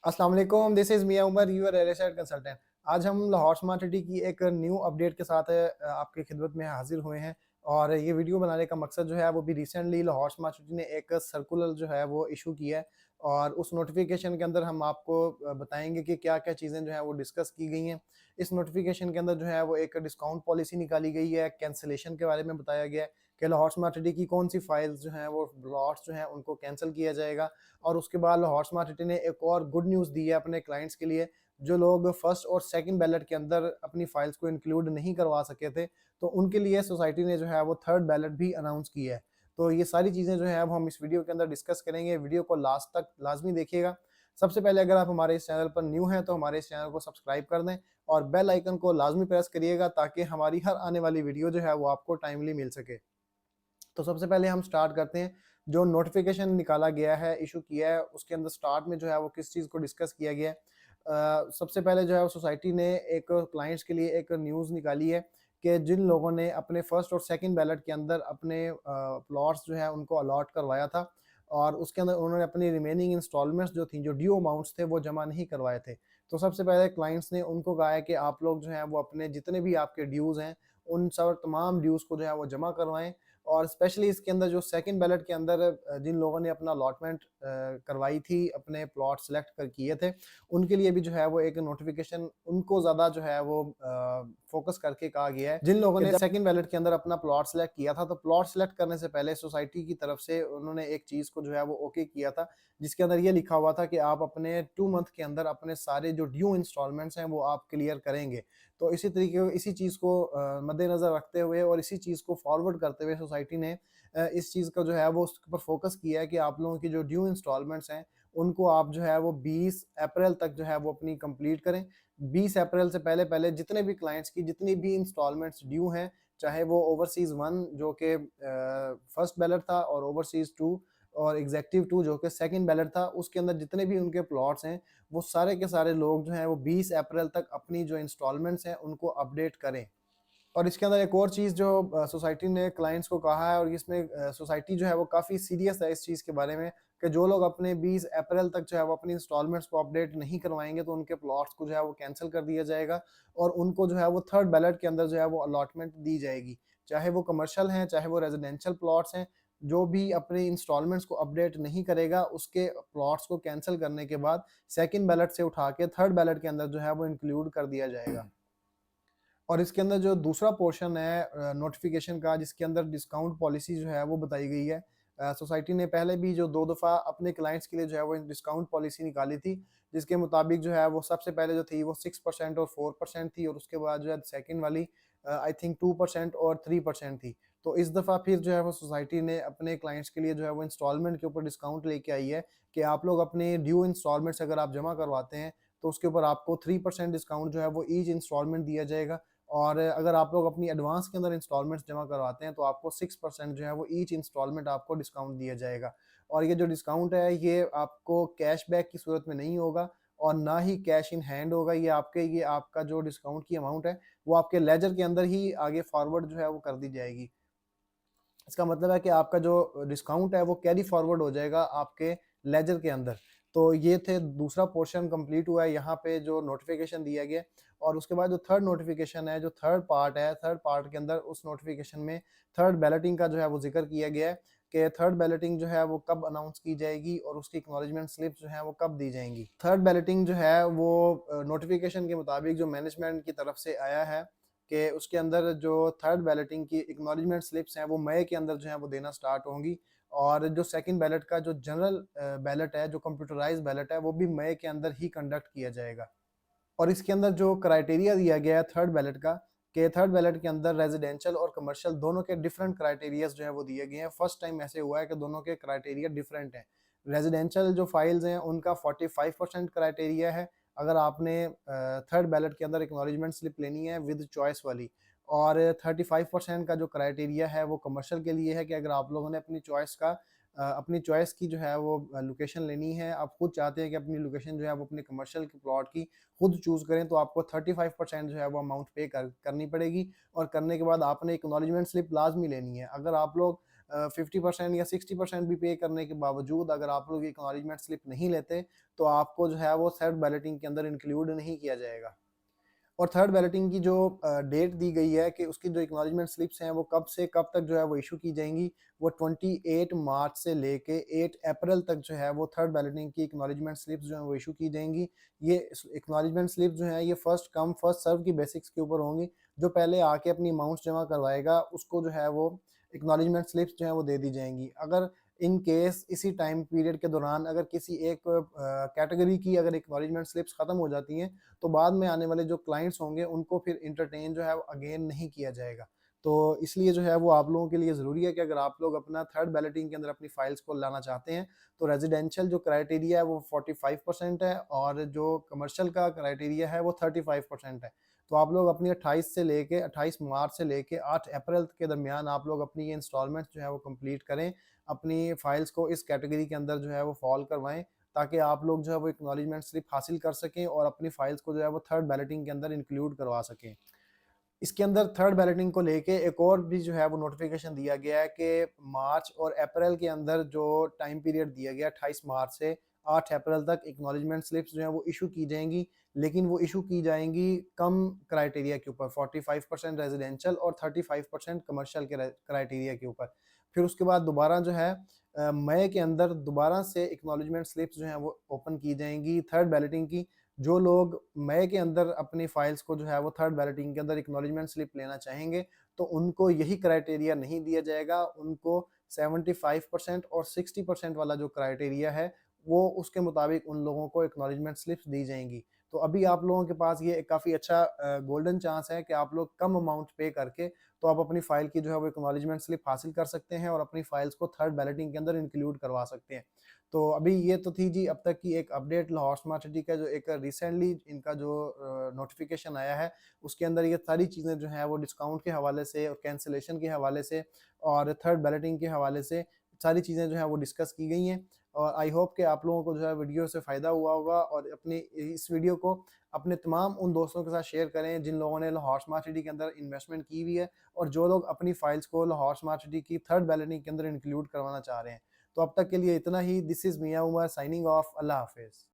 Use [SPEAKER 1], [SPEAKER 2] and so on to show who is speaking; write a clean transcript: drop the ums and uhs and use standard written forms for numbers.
[SPEAKER 1] अस्सलाम वालेकुम, this is Mian Umar, your real estate consultant. आज हम लाहौर स्मार्ट सिटी की एक न्यू अपडेट के साथ आपकी खिदमत में हाजिर हुए हैं। और ये वीडियो बनाने का मकसद जो है वो भी रिसेंटली लाहौर स्मार्ट सिटी ने एक सर्कुलर जो है वो इशू किया है। और उस नोटिफिकेशन के अंदर हम आपको बताएंगे कि क्या क्या चीज़ें जो है वो डिस्कस की गई हैं। इस नोटिफिकेशन के अंदर जो है वो एक डिस्काउंट पॉलिसी निकाली गई है, कैंसिलेशन के बारे में बताया गया है कि लाहौर स्मार्ट सिटी की कौन सी फाइल्स जो हैं वो प्लॉट्स जो हैं उनको कैंसिल किया जाएगा। और उसके बाद लाहौर स्मार्ट सिटी ने एक और गुड न्यूज़ दी है अपने क्लाइंट्स के लिए, जो लोग फर्स्ट और सेकंड बैलेट के अंदर अपनी फाइल्स को इंक्लूड नहीं करवा सके थे, तो उनके लिए सोसाइटी ने जो है वो थर्ड बैलेट भी अनाउंस की है। तो ये सारी चीज़ें जो है वो हम इस वीडियो के अंदर डिस्कस करेंगे। वीडियो को लास्ट तक लाजमी देखिएगा। सबसे पहले अगर आप हमारे इस चैनल पर न्यू हैं तो हमारे इस चैनल को सब्सक्राइब कर दें और बेल आइकन को लाजमी प्रेस करिएगा, ताकि हमारी हर आने वाली वीडियो जो है वो आपको टाइमली मिल सके। तो सबसे पहले हम स्टार्ट करते हैं। जो नोटिफिकेशन निकाला गया है, इशू किया है, उसके अंदर स्टार्ट में जो है वो किस चीज़ को डिस्कस किया गया है। सबसे पहले जो है वो सोसाइटी ने एक क्लाइंट्स के लिए एक न्यूज़ निकाली है कि जिन लोगों ने अपने फर्स्ट और सेकंड बैलेट के अंदर अपने प्लॉट्स जो है उनको अलॉट करवाया था, और उसके अंदर उन्होंने अपनी रिमेनिंग इंस्टॉलमेंट्स जो थी, जो ड्यू अमाउंट्स थे, वो जमा नहीं करवाए थे। तो सबसे पहले क्लाइंट्स ने उनको कहा है कि आप लोग जो है वो अपने जितने भी आपके ड्यूज़ हैं, उन सब तमाम ड्यूज़ को जो है वो जमा करवाएं। और स्पेशली इसके अंदर जो सेकंड बैलेट के अंदर जिन लोगों ने अपना अलॉटमेंट करवाई थी, अपने प्लॉट सेलेक्ट कर किए थे, उनके लिए भी जो है वो एक नोटिफिकेशन उनको ज़्यादा जो है वो फोकस करके कहा गया है। जिन लोगों ने सेकंड बैलेट के अंदर अपना प्लॉट सेलेक्ट किया था, तो प्लॉट सेलेक्ट करने से पहले सोसाइटी की तरफ से उन्होंने एक चीज़ को जो है वो ओके किया था, जिसके अंदर ये लिखा हुआ था कि आप अपने 2 मंथ के अंदर अपने सारे जो ड्यू इंस्टॉलमेंट्स हैं वो आप क्लियर करेंगे। तो इसी तरीके इसी चीज़ को मद्देनज़र रखते हुए और इसी चीज़ को फॉरवर्ड करते हुए सोसाइटी ने इस चीज़ का जो है वो उसके ऊपर फोकस किया है कि आप लोगों की जो ड्यू इंस्टॉलमेंट्स हैं, उनको आप जो है वो 20 अप्रैल तक जो है वो अपनी कंप्लीट करें। 20 अप्रैल से पहले-पहले जितने भी क्लाइंट्स की जितनी भी इंस्टॉलमेंट्स ड्यू हैं, चाहे वो ओवरसीज़ 1 जो कि फर्स्ट बैलेट था, और ओवरसीज़ 2 और एग्ज़ेक्टिव 2 जो कि सेकंड बैलेट था, उसके अंदर जितने भी उनके प्लॉट्स हैं, वो सारे के सारे लोग जो हैं वो 20 अप्रैल तक अपनी जो इंस्टॉलमेंट्स हैं उनको अपडेट करें। और इसके अंदर एक और चीज़ जो सोसाइटी ने क्लाइंट्स को कहा है, और इसमें सोसाइटी जो है वो काफ़ी सीरियस है इस चीज़ के बारे में, कि जो लोग अपने 20 अप्रैल तक जो है वो अपनी इंस्टॉलमेंट्स को अपडेट नहीं करवाएंगे, तो उनके प्लॉट्स को जो है वो कैंसिल कर दिया जाएगा, और उनको जो है वो थर्ड बैलेट के अंदर जो है वो अलॉटमेंट दी जाएगी। चाहे वो कमर्शियल हैं, चाहे वो रेजिडेंशियल प्लॉट्स हैं, जो भी अपनी इंस्टॉलमेंट्स को अपडेट नहीं करेगा, उसके प्लॉट्स को कैंसिल करने के बाद सेकंड बैलेट से उठा के थर्ड बैलेट के अंदर जो है वो इंक्लूड कर दिया जाएगा। और इसके अंदर जो दूसरा पोर्शन है नोटिफिकेशन का, जिसके अंदर डिस्काउंट पॉलिसी जो है वो बताई गई है। सोसाइटी ने पहले भी जो 2 दफ़ा अपने क्लाइंट्स के लिए जो है वो डिस्काउंट पॉलिसी निकाली थी, जिसके मुताबिक जो है वो सबसे पहले जो थी वो 6% और 4% थी, और उसके बाद जो है सेकंड वाली आई थिंक 2% और 3% थी। तो इस दफ़ा फिर जो है वो सोसाइटी ने अपने क्लाइंट्स के लिए जो है वो इंस्टॉलमेंट के ऊपर डिस्काउंट लेके आई है, कि आप लोग अपने ड्यू इंस्टॉलमेंट्स अगर आप जमा करवाते हैं, तो उसके ऊपर आपको 3% डिस्काउंट जो है वो ईच इंस्टॉलमेंट दिया जाएगा। और अगर आप लोग अपनी एडवांस के अंदर इंस्टॉलमेंट्स जमा करवाते हैं, तो आपको 6% जो है वो ईच इंस्टॉलमेंट आपको डिस्काउंट दिया जाएगा। और ये जो डिस्काउंट है, ये आपको कैशबैक की सूरत में नहीं होगा, और ना ही कैश इन हैंड होगा। ये आपका जो डिस्काउंट की अमाउंट है, वो आपके लेजर के अंदर ही आगे फॉरवर्ड जो है वो कर दी जाएगी। इसका मतलब है कि आपका जो डिस्काउंट है वो कैरी फॉरवर्ड हो जाएगा आपके लेजर के अंदर। तो ये थे, दूसरा पोर्शन कंप्लीट हुआ है यहाँ पे जो नोटिफिकेशन दिया गया। और उसके बाद जो थर्ड नोटिफिकेशन है, जो थर्ड पार्ट है, थर्ड पार्ट के अंदर उस नोटिफिकेशन में थर्ड बैलेटिंग का जो है वो जिक्र किया गया है, कि थर्ड बैलेटिंग जो है वो कब अनाउंस की जाएगी और उसकी एक्नॉलेजमेंट स्लिप जो है वो कब दी जाएंगी। थर्ड बैलेटिंग जो है वो नोटिफिकेशन के मुताबिक जो मैनेजमेंट की तरफ से आया है, कि उसके अंदर जो थर्ड बैलेटिंग की एक्नॉलेजमेंट स्लिप्स हैं वो मई के अंदर जो है वो देना स्टार्ट होंगी। और जो सेकंड बैलेट का जो जनरल बैलेट है, जो कंप्यूटराइज बैलेट है, वो भी मई के अंदर ही कंडक्ट किया जाएगा। और इसके अंदर जो क्राइटेरिया दिया गया है थर्ड बैलेट का, कि थर्ड बैलेट के अंदर रेजिडेंशियल और कमर्शियल दोनों के डिफरेंट क्राइटेरियाज जो है वो दिए गए हैं। फर्स्ट टाइम ऐसे हुआ है कि दोनों के क्राइटेरिया डिफरेंट हैं। रेजिडेंशियल जो फाइल्स हैं उनका 45% क्राइटेरिया है, अगर आपने थर्ड बैलेट के अंदर एक्नॉलेजमेंट स्लिप लेनी है विद चॉइस वाली। और 35% का जो क्राइटेरिया है वो कमर्शियल के लिए है, कि अगर आप लोगों ने अपनी चॉइस की जो है वो लोकेशन लेनी है, आप खुद चाहते हैं कि अपनी लोकेशन जो है वो अपने कमर्शियल के प्लॉट की खुद चूज़ करें, तो आपको 35% जो है वो अमाउंट पे करनी पड़ेगी। और करने के बाद आपने एक्नॉलेजमेंट स्लिप लाजमी लेनी है। अगर आप लोग 50% या 60% भी पे करने के बावजूद अगर आप लोग एक्नॉलेजमेंट स्लिप नहीं लेते, तो आपको जो है वो थर्ड बैलेटिंग के अंदर इंक्लूड नहीं किया जाएगा। और थर्ड बैलेटिंग की जो डेट दी गई है कि उसकी जो एक्नॉलेजमेंट स्लिप्स हैं वो कब से कब तक जो है वो इशू की जाएंगी, वो 28 मार्च से लेके 8 अप्रैल तक जो है वो थर्ड बैलेटिंग की एक्नॉलेजमेंट स्लिप्स जो है वो इशू की जाएंगी। ये एक्नॉलेजमेंट स्लिप जो है ये फर्स्ट कम फर्स्ट सर्व की बेसिक्स के ऊपर होंगी। जो पहले आके अपनी अमाउंट्स जमा करवाएगा उसको जो है वो एक्नॉलेजमेंट स्लिप्स जो है वो दे दी जाएंगी। अगर इन केस इसी टाइम पीरियड के दौरान अगर किसी एक कैटेगरी की अगर एक्नॉलेजमेंट स्लिप्स ख़त्म हो जाती हैं, तो बाद में आने वाले जो क्लाइंट्स होंगे उनको फिर इंटरटेन जो है वो अगेन नहीं किया जाएगा। तो इसलिए जो है वो आप लोगों के लिए ज़रूरी है कि अगर आप लोग अपना थर्ड बैलेटिंग के अंदर अपनी फाइल्स को लाना चाहते हैं, तो रेजिडेंशियल जो क्राइटेरिया है वो 45% है और जो कमर्शियल का क्राइटेरिया है वो 35% है। तो आप लोग अपनी 28 मार्च से लेके 8 अप्रैल के दरमियान आप लोग अपनी ये इंस्टॉलमेंट्स जो है वो कंप्लीट करें। अपनी फाइल्स को इस कैटेगरी के अंदर जो है वो फॉल करवाएँ, ताकि आप लोग जो है वो एक्नॉलेजमेंट स्लिप हासिल कर सकें और अपनी फाइल्स को जो है वो थर्ड बैलेटिंग के अंदर इंक्लूड करवा सकें। इसके अंदर थर्ड बैलेटिंग को लेके एक और भी जो है वो नोटिफिकेशन दिया गया है कि मार्च और अप्रैल के अंदर जो टाइम पीरियड दिया गया 28 मार्च से 8 अप्रैल तक एक्नॉलेजमेंट स्लिप्स जो है वो इशू की जाएंगी, लेकिन वो इशू की जाएंगी कम क्राइटेरिया के ऊपर, 45% रेजिडेंशियल और 35% कमर्शियल के क्राइटेरिया के ऊपर। फिर उसके बाद दोबारा जो है मई के अंदर दोबारा से एक्नॉलेजमेंट स्लिप्स जो हैं वो ओपन की जाएंगी थर्ड बैलेटिंग की। जो लोग मई के अंदर अपनी फाइल्स को जो है वो थर्ड बैलेटिंग के अंदर एक्नॉलेजमेंट स्लिप लेना चाहेंगे, तो उनको यही क्राइटेरिया नहीं दिया जाएगा। उनको 75% और 60% वाला जो क्राइटेरिया है वो उसके मुताबिक उन लोगों को एक्नॉलेजमेंट स्लिप्स दी जाएंगी। तो अभी आप लोगों के पास ये एक काफ़ी अच्छा गोल्डन चांस है कि आप लोग कम अमाउंट पे करके तो आप अपनी फाइल की जो है वो एक्नॉलेजमेंट स्लिप हासिल कर सकते हैं और अपनी फाइल्स को थर्ड बैलेटिंग के अंदर इंक्लूड करवा सकते हैं। तो अभी ये तो थी जी अब तक की एक अपडेट लाहौर स्मार्ट सिटी का जो एक रिसेंटली इनका जो नोटिफिकेशन आया है, उसके अंदर ये सारी चीज़ें जो हैं वो डिस्काउंट के हवाले से और कैंसिलेशन के हवाले से और थर्ड बैलेटिंग के हवाले से सारी चीज़ें जो हैं वो डिस्कस की गई हैं। और आई होप कि आप लोगों को जो है वीडियो से फ़ायदा हुआ होगा और अपनी इस वीडियो को अपने तमाम उन दोस्तों के साथ शेयर करें जिन लोगों ने लाहौर स्मार्ट सिटी के अंदर इन्वेस्टमेंट की हुई है और जो लोग अपनी फाइल्स को लाहौर स्मार्ट सिटी की थर्ड बैलेटिंग के अंदर इंक्लूड करवाना चाह रहे हैं। तो अब तक के लिए इतना ही। This is Mian Umar signing off. अल्लाह हाफ़िज़।